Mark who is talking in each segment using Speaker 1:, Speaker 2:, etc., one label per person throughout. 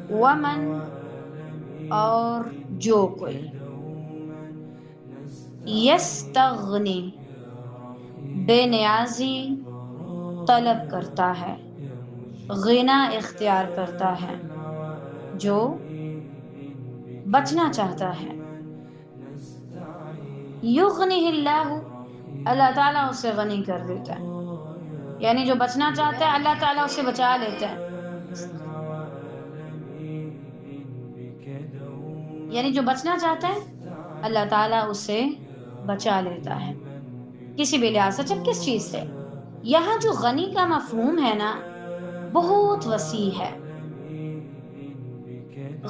Speaker 1: ومن اور جو کوئی یستغنی بے نیازی طلب کرتا ہے، غنا اختیار کرتا ہے، جو بچنا چاہتا ہے، یغنیہ اللہ، اللہ تعالیٰ اسے غنی کر دیتا ہے، یعنی جو بچنا چاہتا ہے اللہ تعالیٰ اسے بچا لیتا ہے، یعنی جو بچنا چاہتا ہے اللہ تعالیٰ اسے بچا لیتا ہے کسی بھی لحاظ سے۔ چل کس چیز سے؟ یہاں جو غنی کا مفہوم ہے نا بہت وسیع ہے۔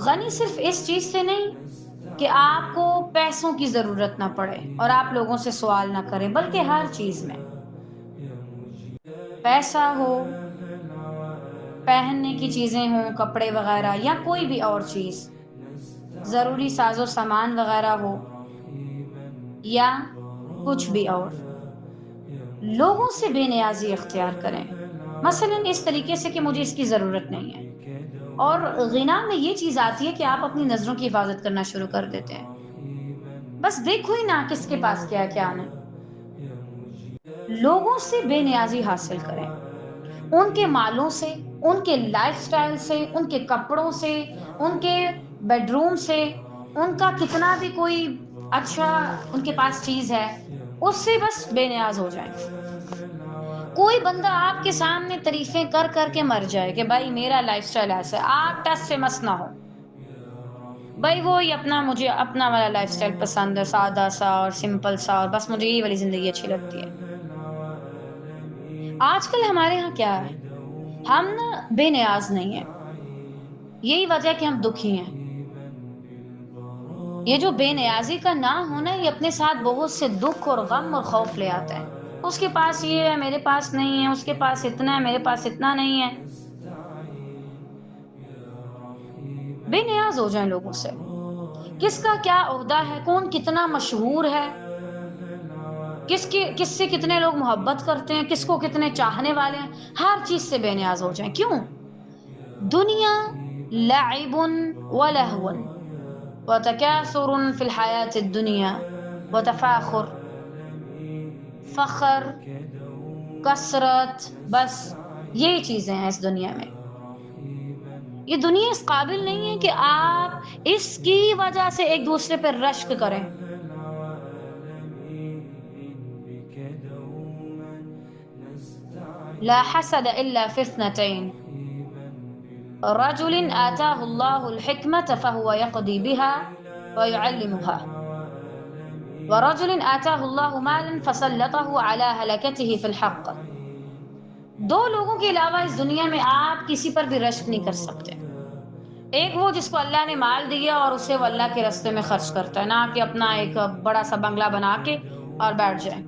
Speaker 1: غنی صرف اس چیز سے نہیں کہ آپ کو پیسوں کی ضرورت نہ پڑے اور آپ لوگوں سے سوال نہ کریں، بلکہ ہر چیز میں، پیسہ ہو، پہننے کی چیزیں ہوں، کپڑے وغیرہ، یا کوئی بھی اور چیز، ضروری ساز و سامان وغیرہ ہو، یا کچھ بھی اور، لوگوں سے بے نیازی اختیار کریں، مثلا اس طریقے سے کہ مجھے اس کی ضرورت نہیں ہے۔ اور غنا میں یہ چیز آتی ہے کہ آپ اپنی نظروں کی حفاظت کرنا شروع کر دیتے ہیں، بس دیکھو ہی نہ کس کے پاس کیا کیا نہیں۔ لوگوں سے بے نیازی حاصل کریں، ان کے مالوں سے، ان کے لائف سٹائل سے، ان کے کپڑوں سے، ان کے بیڈ روم سے، ان کا کتنا بھی کوئی اچھا ان کے پاس چیز ہے اس سے بس بے نیاز ہو جائیں۔ کوئی بندہ آپ کے سامنے تعریفیں کر کر کے مر جائے کہ بھائی میرا لائف سٹائل ایسا ہے، آپ ٹس سے مس نہ ہو، بھائی وہی اپنا، مجھے اپنا والا لائف سٹائل پسند ہے، سادہ سا اور سمپل سا، اور بس مجھے یہ والی زندگی اچھی لگتی ہے۔ آج کل ہمارے ہاں کیا ہے، ہم نا بے نیاز نہیں ہیں، یہی وجہ کہ ہم دکھی ہیں۔ یہ جو بے نیازی کا نہ ہونا یہ اپنے ساتھ بہت سے دکھ اور غم اور خوف لے آتا ہے۔ اس کے پاس یہ ہے میرے پاس نہیں ہے، اس کے پاس اتنا ہے میرے پاس اتنا نہیں ہے۔ بے نیاز ہو جائیں لوگوں سے، کس کا کیا عہدہ ہے، کون کتنا مشہور ہے، کس سے کتنے لوگ محبت کرتے ہیں، کس کو کتنے چاہنے والے ہیں، ہر چیز سے بے نیاز ہو جائیں۔ کیوں؟ دنیا لعب ولہو وتکاثر فی الحیات الدنیا وتفاخر، فخر، کثرت، بس یہی چیزیں ہیں اس دنیا میں۔ یہ دنیا اس قابل نہیں ہے کہ آپ اس کی وجہ سے ایک دوسرے پر رشک کریں۔ لا حسد الا في اثنتين، رجل آتاه الله الحكمة فهو يقضي بها ويعلمها، ورجل آتاه الله مالا فسلطه على هلكته في الحق۔ دو لوگوں کے علاوہ اس دنیا میں آپ کسی پر بھی رشک نہیں کر سکتے۔ ایک وہ جس کو اللہ نے مال دیا اور اسے وہ اللہ کے راستے میں خرچ کرتا ہے، نہ کہ اپنا ایک بڑا سا بنگلہ بنا کے اور بیٹھ جائے۔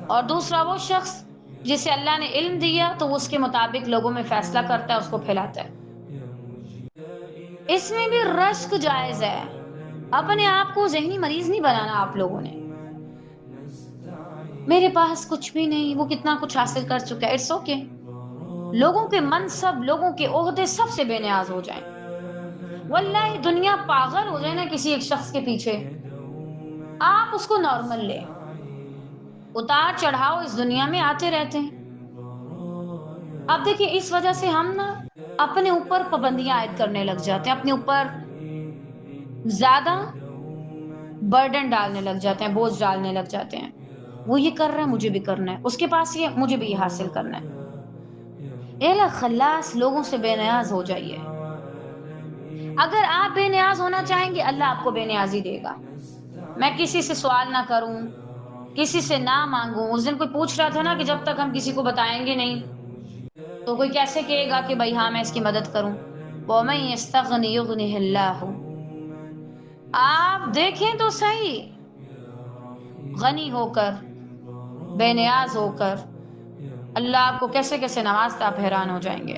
Speaker 1: اور دوسرا وہ شخص جسے اللہ نے علم دیا تو اس کے مطابق لوگوں میں فیصلہ کرتا ہے، اس کو پھیلاتا ہے۔ اس میں بھی رشک جائز ہے، اپنے آپ کو ذہنی مریض نہیں بنانا آپ لوگوں نے۔ میرے پاس کچھ بھی نہیں، وہ کتنا کچھ حاصل کر چکا ہے، اٹس اوکے۔ لوگوں کے منصب، لوگوں کے عہدے، سب سے بے نیاز ہو جائیں۔ واللہ دنیا پاگل ہو جائے نا کسی ایک شخص کے پیچھے، آپ اس کو نارمل لیں۔ اتار چڑھاؤ اس دنیا میں آتے رہتے ہیں۔ اب دیکھیں اس وجہ سے ہم نا اپنے اوپر پابندیاں عائد کرنے لگ جاتے ہیں، اپنے اوپر زیادہ برڈن ڈالنے لگ جاتے ہیں، بوجھ ڈالنے لگ جاتے ہیں۔ وہ یہ کر رہا ہے مجھے بھی کرنا ہے، اس کے پاس یہ مجھے بھی یہ حاصل کرنا ہے۔ اے اللہ خلاص، لوگوں سے بے نیاز ہو جائیے۔ اگر آپ بے نیاز ہونا چاہیں گے اللہ آپ کو بے نیازی دے گا۔ میں کسی سے سوال نہ کروں، کسی سے نہ مانگوں۔ اس دن کوئی پوچھ رہا تھا نا کہ جب تک ہم کسی کو بتائیں گے نہیں تو کوئی کیسے کہے گا کہ بھائی ہاں میں اس کی مدد کروں۔ وَمَن يَسْتَغْنِ يُغْنِهِ اللَّهُ، آپ دیکھیں تو صحیح، غنی ہو کر، بے نیاز ہو کر اللہ آپ کو کیسے کیسے نوازتا، آپ حیران ہو جائیں گے۔